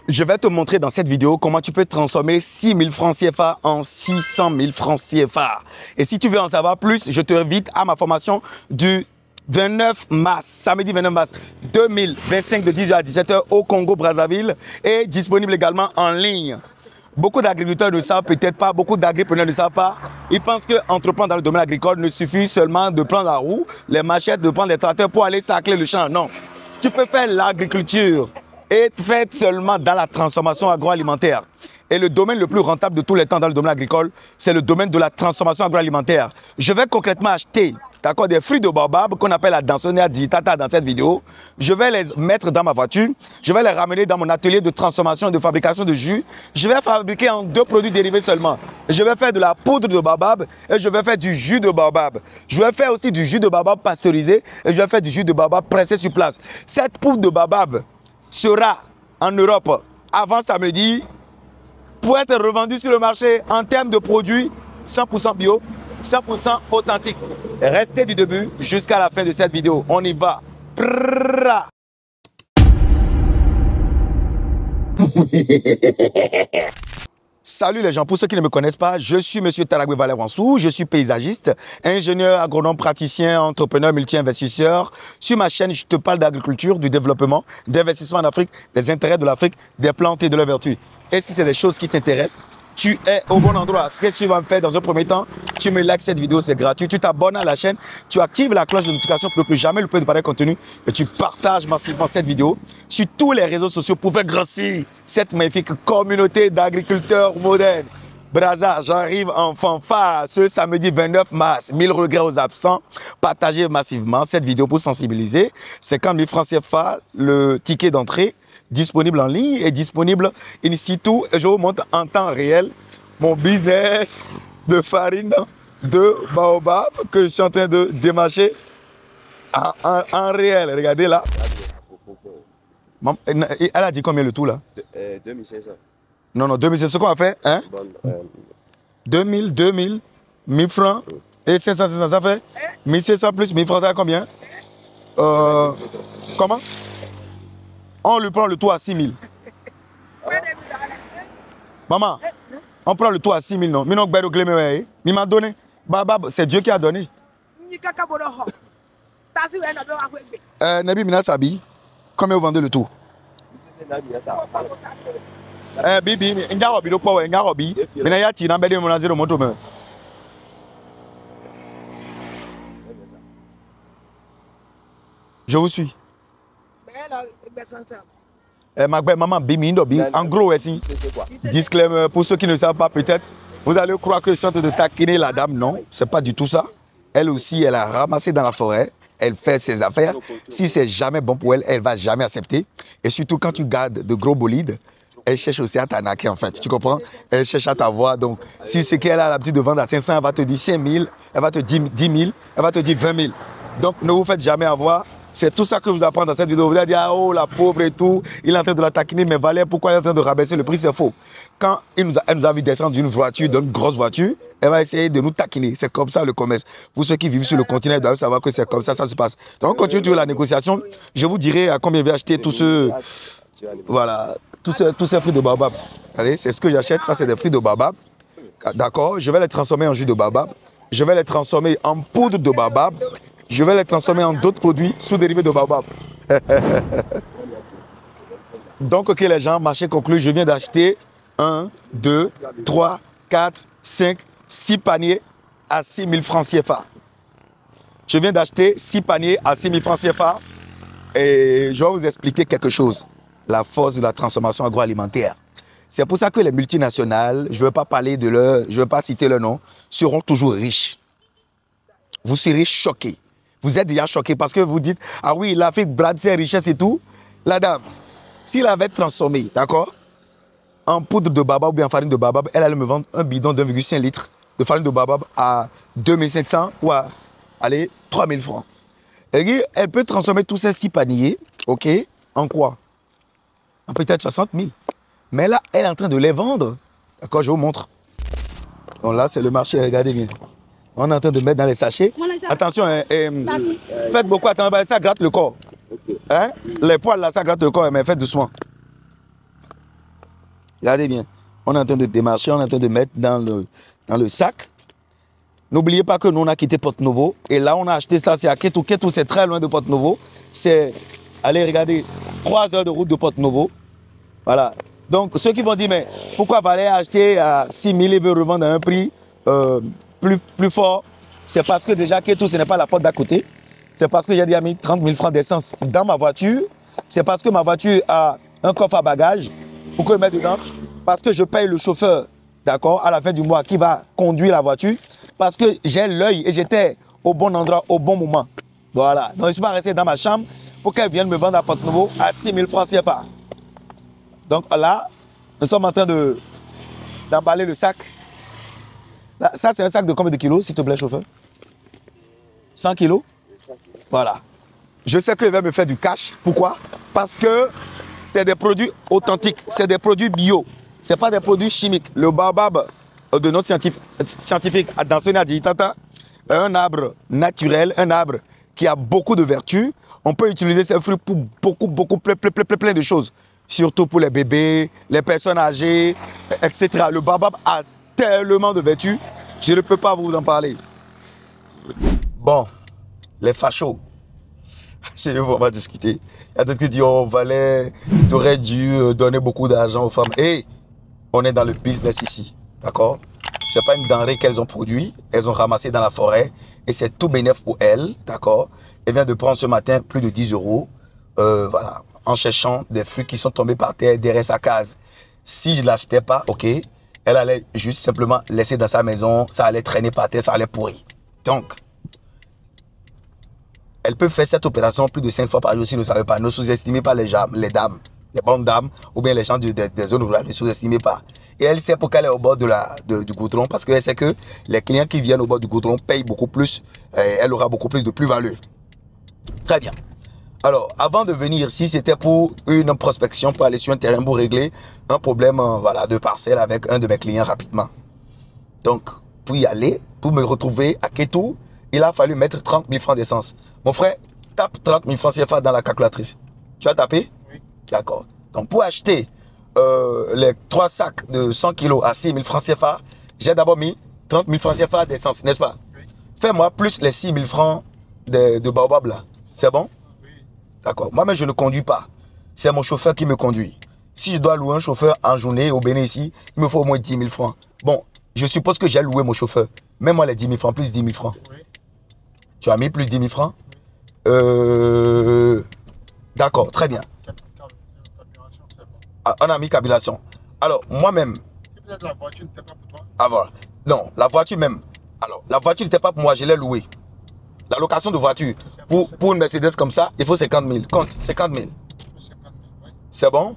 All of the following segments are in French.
Je vais te montrer dans cette vidéo comment tu peux transformer 6 000 francs CFA en 600 000 francs CFA. Et si tu veux en savoir plus, je t'invite à ma formation du 29 mars, samedi 29 mars 2025 de 10h à 17h au Congo-Brazzaville et disponible également en ligne. Beaucoup d'agriculteurs ne savent peut-être pas, beaucoup d'agripreneurs ne savent pas. Ils pensent qu'entreprendre dans le domaine agricole ne suffit seulement de prendre la roue, les machettes, de prendre les tracteurs pour aller sacler le champ. Non, tu peux faire l'agriculture et faire seulement dans la transformation agroalimentaire. Et le domaine le plus rentable de tous les temps dans le domaine agricole, c'est le domaine de la transformation agroalimentaire. Je vais concrètement acheter des fruits de baobab qu'on appelle la Dansonia digitata dans cette vidéo. Je vais les mettre dans ma voiture. Je vais les ramener dans mon atelier de transformation et de fabrication de jus. Je vais fabriquer en 2 produits dérivés seulement. Je vais faire de la poudre de baobab et je vais faire du jus de baobab. Je vais faire aussi du jus de baobab pasteurisé et je vais faire du jus de baobab pressé sur place. Cette poudre de baobab sera en Europe avant samedi pour être revendue sur le marché en termes de produits 100% bio, 100% authentique. Restez du début jusqu'à la fin de cette vidéo. On y va. Salut les gens, pour ceux qui ne me connaissent pas, je suis Monsieur Talagwe Valère Wansou, je suis paysagiste, ingénieur, agronome, praticien, entrepreneur, multi-investisseur. Sur ma chaîne, je te parle d'agriculture, du développement, d'investissement en Afrique, des intérêts de l'Afrique, des plantes et de leurs vertus. Et si c'est des choses qui t'intéressent, tu es au bon endroit. Ce que tu vas me faire dans un premier temps, tu me likes cette vidéo, c'est gratuit. Tu t'abonnes à la chaîne, tu actives la cloche de notification pour ne plus jamais louper de pareil contenu et tu partages massivement cette vidéo sur tous les réseaux sociaux pour faire grossir cette magnifique communauté d'agriculteurs modernes. Brazza, j'arrive en fanfare ce samedi 29 mars. 1000 regrets aux absents. Partagez massivement cette vidéo pour sensibiliser. 50 000 francs CFA, le ticket d'entrée. Disponible en ligne et disponible in situ. Et je vous montre en temps réel mon business de farine de baobab que je suis en train de démarcher en réel. Regardez là. Elle a dit combien le tout là? 2500. Non, non, 2500. Ce qu'on a fait, hein? 2000, 1000 francs et 500, ça fait 1500 plus 1000 francs, ça fait combien? Comment? On lui prend le tout à 6 000. Maman, on prend le tout à 6 000, non? Il m'a donné. C'est Dieu qui a donné. Nabi Mina Sabi, combien vous vendez le tout? Bibi, je vous suis. Maman, en gros, disclaimer, pour ceux qui ne savent pas, peut-être, vous allez croire que je suis en train de taquiner la dame. Non, c'est pas du tout ça. Elle aussi, elle a ramassé dans la forêt, elle fait ses affaires. Si c'est jamais bon pour elle, elle va jamais accepter. Et surtout, quand tu gardes de gros bolides, elle cherche aussi à t'arnaquer, en fait. Tu comprends? Elle cherche à t'avoir. Donc, si c'est qu'elle a l'habitude de vendre à 500, elle va te dire 5 000, elle va te dire 10 000, elle va te dire 20 000. Donc, ne vous faites jamais avoir. C'est tout ça que vous apprenez dans cette vidéo. Vous allez dire, ah, oh, la pauvre et tout, il est en train de la taquiner, mais Valère, pourquoi il est en train de rabaisser le prix? C'est faux. Quand elle nous a vu descendre d'une voiture, d'une grosse voiture, elle va essayer de nous taquiner. C'est comme ça le commerce. Pour ceux qui vivent sur le continent, ils doivent savoir que c'est comme ça, ça se passe. Donc, on continue toujours la négociation. Je vous dirai à combien je vais acheter tous ceux, voilà, tous ces fruits de baobab. Allez, c'est ce que j'achète. Ça, c'est des fruits de baobab. D'accord? Je vais les transformer en jus de baobab. Je vais les transformer en poudre de baobab. Je vais les transformer en d'autres produits sous-dérivés de baobab. Donc, ok les gens, marché conclu, je viens d'acheter 1, 2, 3, 4, 5, 6 paniers à 6 000 francs CFA. Je viens d'acheter 6 paniers à 6 000 francs CFA et je vais vous expliquer quelque chose. La force de la transformation agroalimentaire. C'est pour ça que les multinationales, je ne veux pas parler de leur, je ne veux pas citer leur nom, seront toujours riches. Vous serez choqués. Vous êtes déjà choqués parce que vous dites, ah oui, l'Afrique brade ses richesses et tout. La dame, s'il avait transformé, d'accord, en poudre de baobab ou bien en farine de baobab, elle allait me vendre un bidon d'1,5 litre de farine de baobab à 2500 ou à, allez, 3000 francs. Et elle peut transformer tous ces 6 paniers, ok, en quoi? En peut-être 60 000. Mais là, elle est en train de les vendre. D'accord, je vous montre. Bon, là, c'est le marché, regardez bien. On est en train de mettre dans les sachets. Attention, faites beaucoup attention, ça gratte le corps. Hein? Les poils là, ça gratte le corps, mais faites doucement. Regardez bien. On est en train de démarcher, on est en train de mettre dans le sac. N'oubliez pas que nous, on a quitté Porto-Novo. Et là, on a acheté ça, c'est à Ketu. Ketu, c'est très loin de Porto-Novo. C'est, allez, regardez, 3 heures de route de Porto-Novo. Voilà. Donc, ceux qui vont dire, mais pourquoi fallait acheter à 6 000 et veut revendre à un prix plus fort? C'est parce que déjà, Ketu, ce n'est pas la porte d'à côté. C'est parce que j'ai déjà mis 30 000 francs d'essence dans ma voiture. C'est parce que ma voiture a un coffre à bagages. Pourquoi le mettre dedans? Parce que je paye le chauffeur, d'accord, à la fin du mois, qui va conduire la voiture. Parce que j'ai l'œil et j'étais au bon endroit, au bon moment. Voilà. Donc, je ne suis pas resté dans ma chambre pour qu'elle vienne me vendre à Porto-Novo à 6 000 francs CFA. Donc là, nous sommes en train d'emballer le sac. Là, ça, c'est un sac de combien de kilos, s'il te plaît, chauffeur? 100 kilos? Voilà. Je sais qu'il va me faire du cash. Pourquoi? Parce que c'est des produits authentiques, c'est des produits bio. Ce n'est pas des produits chimiques. Le baobab de notre scientifique Adansoni a dit, tata, un arbre naturel, un arbre qui a beaucoup de vertus. On peut utiliser ces fruits pour plein de choses. Surtout pour les bébés, les personnes âgées, etc. Le baobab a tellement de vertus, je ne peux pas vous en parler. Bon, les fachos. C'est eux, on va discuter. Il y a d'autres qui disent, oh, Valais, tu aurais dû donner beaucoup d'argent aux femmes. Et on est dans le business ici, d'accord? Ce n'est pas une denrée qu'elles ont produit, elles ont ramassé dans la forêt et c'est tout bénéf pour elles, d'accord? Elle vient de prendre ce matin plus de 10 €, voilà, en cherchant des fruits qui sont tombés par terre derrière sa case. Si je ne l'achetais pas, ok, elle allait juste simplement laisser dans sa maison, ça allait traîner par terre, ça allait pourrir. Donc, elle peut faire cette opération plus de 5 fois par jour si vous ne savez pas. Ne sous-estimez pas les dames, les bonnes dames ou bien les gens des zones rurales. Ne sous-estimez pas. Et elle sait pourquoi elle est au bord du goudron parce qu'elle sait que les clients qui viennent au bord du goudron payent beaucoup plus. Elle aura beaucoup plus de plus-value. Très bien. Alors, avant de venir ici, c'était pour une prospection, pour aller sur un terrain pour régler un problème voilà, de parcelle avec un de mes clients rapidement. Donc, pour y aller, pour me retrouver à Ketu, il a fallu mettre 30 000 francs d'essence. Mon frère, tape 30 000 francs CFA dans la calculatrice. Tu as tapé? Oui. D'accord. Donc, pour acheter les 3 sacs de 100 kilos à 6 000 francs CFA, j'ai d'abord mis 30 000 francs CFA d'essence, n'est-ce pas? Oui. Fais-moi plus les 6 000 francs de baobab là. C'est bon? Oui. D'accord. Moi-même, je ne conduis pas. C'est mon chauffeur qui me conduit. Si je dois louer un chauffeur en journée au Bénin ici, il me faut au moins 10 000 francs. Bon, je suppose que j'ai loué mon chauffeur. Mets-moi les 10 000 francs, plus 10 000 francs. Oui. Tu as mis plus 10 000 francs? D'accord, très bien. Ah, on a mis carbulation. Alors, moi-même. Peut-être la voiture n'était pas pour toi? Ah voilà. Non, la voiture même. Alors, la voiture n'était pas pour moi, je l'ai louée. La location de voiture, pour une Mercedes comme ça, il faut 50 000. Compte, 50 000. C'est bon?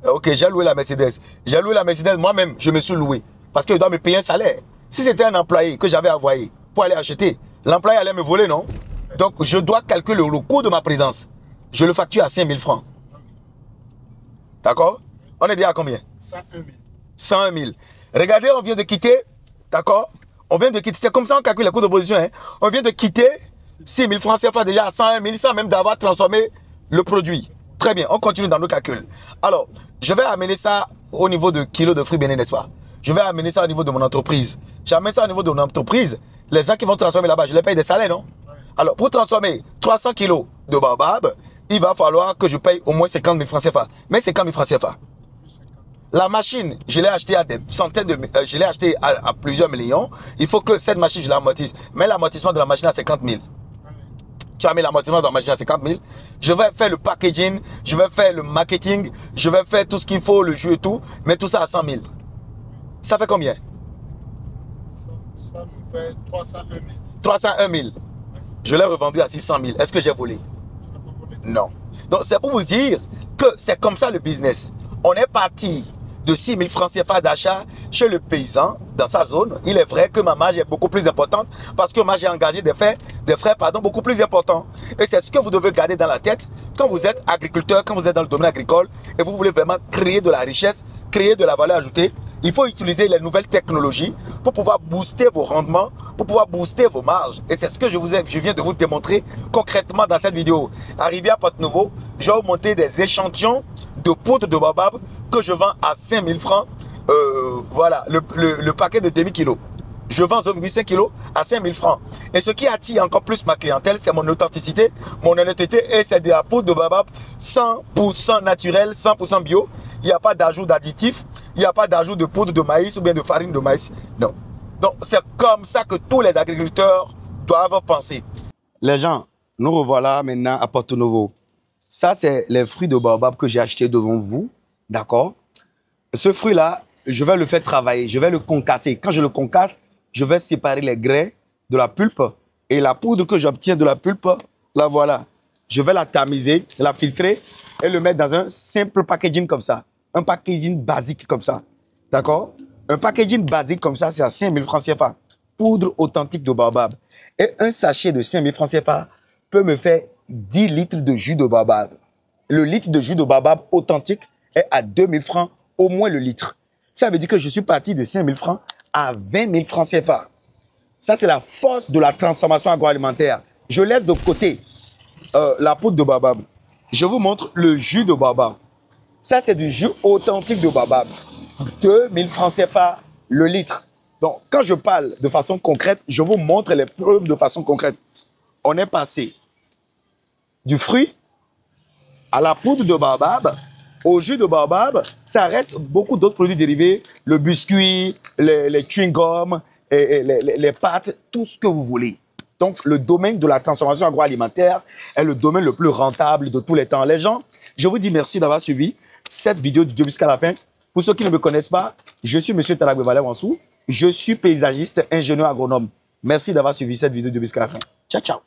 Ok, j'ai loué la Mercedes. J'ai loué la Mercedes moi-même, je me suis loué. Parce que je dois me payer un salaire. Si c'était un employé que j'avais envoyé pour aller acheter, l'employé allait me voler, non? Donc, je dois calculer le coût de ma présence. Je le facture à 5 000 francs. D'accord? On est dit à combien? 101 000. 101 000. Regardez, on vient de quitter, d'accord? On vient de quitter, c'est comme ça on calcule les coûts d'opposition. Hein? On vient de quitter 6 000 francs CFA déjà à 101 000 sans même d'avoir transformé le produit. Très bien, on continue dans nos calculs. Alors, je vais amener ça au niveau de kilos de fruits bénin, n'est-ce pas? Je vais amener ça au niveau de mon entreprise. J'amène ça au niveau de mon entreprise. Les gens qui vont transformer là-bas, je les paye des salaires, non? Alors, pour transformer 300 kilos de baobab, il va falloir que je paye au moins 50 000 francs CFA. Mais 50 000 francs CFA. La machine, je l'ai achetée à des centaines de... je l'ai achetée à plusieurs millions. Il faut que cette machine, je l'amortisse. Mais l'amortissement de la machine à 50 000. Tu as mis l'amortissement de la machine à 50 000. Je vais faire le packaging, je vais faire le marketing, je vais faire tout ce qu'il faut, le jus et tout. Mais tout ça à 100 000. Ça fait combien? Ça me fait 301 000. 301 000. Je l'ai revendu à 600 000. Est-ce que j'ai volé? Non. Donc, c'est pour vous dire que c'est comme ça le business. On est parti de 6 000 francs CFA d'achat chez le paysan dans sa zone. Il est vrai que ma marge est beaucoup plus importante parce que moi j'ai engagé des frais beaucoup plus importants. Et c'est ce que vous devez garder dans la tête quand vous êtes agriculteur, quand vous êtes dans le domaine agricole et vous voulez vraiment créer de la richesse, créer de la valeur ajoutée, il faut utiliser les nouvelles technologies pour pouvoir booster vos rendements, pour pouvoir booster vos marges. Et c'est ce que je viens de vous démontrer concrètement dans cette vidéo. Arrivé à Porte-Nouveau, je vais vous montrer des échantillons de poudre de baobab que je vends à 5 000 francs. Voilà, le paquet de demi-kilo. Je vends 0,5 kg à 5 000 francs. Et ce qui attire encore plus ma clientèle, c'est mon authenticité, mon honnêteté et c'est de la poudre de baobab 100% naturelle, 100% bio. Il n'y a pas d'ajout d'additifs, il n'y a pas d'ajout de poudre de maïs ou bien de farine de maïs. Non. Donc, c'est comme ça que tous les agriculteurs doivent penser. Les gens, nous revoilà maintenant à Porto-Novo. Ça, c'est les fruits de baobab que j'ai achetés devant vous. D'accord? Ce fruit-là, je vais le faire travailler, je vais le concasser. Quand je le concasse, je vais séparer les grains de la pulpe et la poudre que j'obtiens de la pulpe, la voilà. Je vais la tamiser, la filtrer et le mettre dans un simple packaging comme ça. Un packaging basique comme ça. D'accord? Un packaging basique comme ça, c'est à 5 000 francs CFA. Poudre authentique de baobab. Et un sachet de 5 000 francs CFA peut me faire 10 litres de jus de baobab. Le litre de jus de baobab authentique est à 2 000 francs, au moins le litre. Ça veut dire que je suis parti de 5 000 francs à 20 000 francs CFA. Ça, c'est la force de la transformation agroalimentaire. Je laisse de côté la poudre de baobab. Je vous montre le jus de baobab. Ça, c'est du jus authentique de baobab. 2 000 francs CFA le litre. Donc, quand je parle de façon concrète, je vous montre les preuves de façon concrète. On est passé du fruit à la poudre de baobab. Au jus de baobab, ça reste beaucoup d'autres produits dérivés, le biscuit, les chewing-gums, les pâtes, tout ce que vous voulez. Donc, le domaine de la transformation agroalimentaire est le domaine le plus rentable de tous les temps. Les gens, je vous dis merci d'avoir suivi cette vidéo du Dieu jusqu'à la fin. Pour ceux qui ne me connaissent pas, je suis M. Talagwe Valère Wansou. Je suis paysagiste, ingénieur agronome. Merci d'avoir suivi cette vidéo du Dieu jusqu'à la fin. Ciao, ciao.